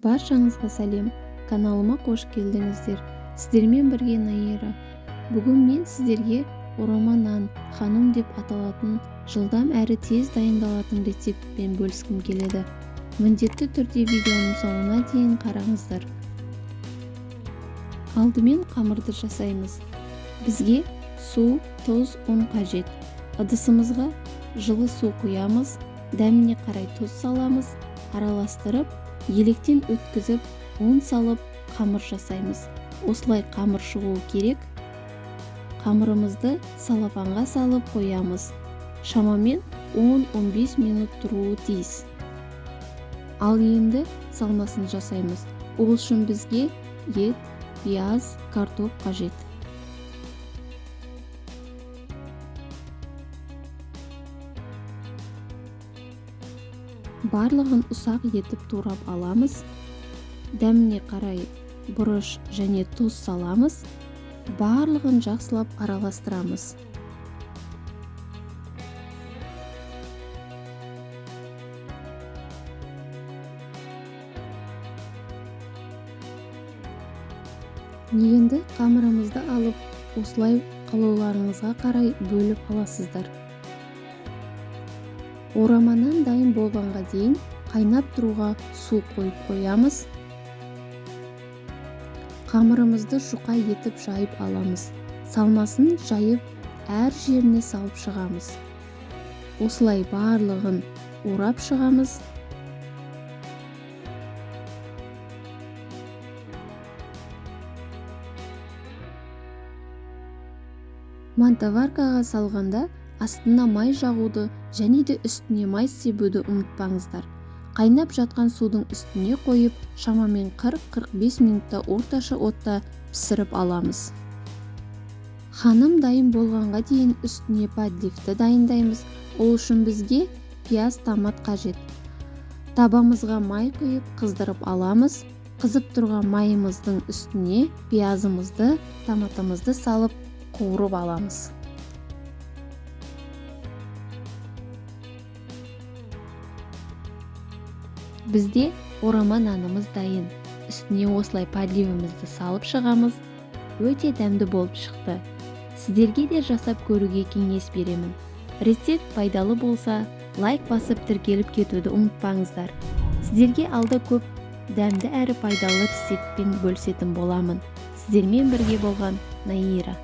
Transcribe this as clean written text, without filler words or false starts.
Баршаңызға сәлем, каналыма қош келдіңіздер. Сіздермен бірге Наира. Бүгін мен сіздерге орама нан ханым деп аталатын жылдам әрі тез дайындалатын рецептпен бөліскім келеді. Міндетті түрде видеоның соңына дейін қараңыздар. Алдымен қамырды жасаймыз. Бізге су, тұз, ұн қажет. Ыдысымызға жылы су құямыз, дәміне қарай тұз саламыз, араластырып, електен өткізіп, ұн салып, қамыр жасаймыз. Осылай қамыр шығуы керек. Қамырымызды салафанға салып қоямыз. Шамамен 10-15 минут тұруы тиіс. Ал енді салмасын жасаймыз. Ол үшін бізге ет, пияз, картоп қажет. Барлығын ұсақ етіп турап аламыз. Дәміне қарай бұрыш және тұз саламыз. Барлығын жақсылап араластырамыз. Енді қамырымызды алып, осылай қалауларыңызға қарай бөліп аласыздар. Ораманан дайын болғанға дейін қайнап тұруға су қойып қоямыз. Қамырымызды жұқа етіп жайып аламыз. Салмасын жайып, әр жеріне салып шығамыз. Осылай барлығын орап шығамыз. Мантоваркаға салғанда астына май жағуды және де үстіне май себуді ұмытпаңыздар. Қайнап жатқан судың үстіне қойып, шамамен 40-45 минутта орташа отта пісіріп аламыз. Ханым дайын болғанға дейін үстіне подливті дайындаймыз. Ол үшін бізге пияз, томат қажет. Табамызға май құйып, қыздырып аламыз. Қызып тұрған майымыздың үстіне пиязымызды, томатымызды салып, қуырып аламыз. Бізде орама нанымыз дайын. Үстіне осылай подливімізді салып шығамыз. Өте дәмді болып шықты. Сіздерге де жасап көруге кеңес беремін. Рецепт пайдалы болса, лайк басып тіркеліп кетуді ұмытпаңыздар. Сіздерге алда көп дәмді әрі пайдалы рецептпен бөлісетін боламын. Сіздермен бірге болған Наира.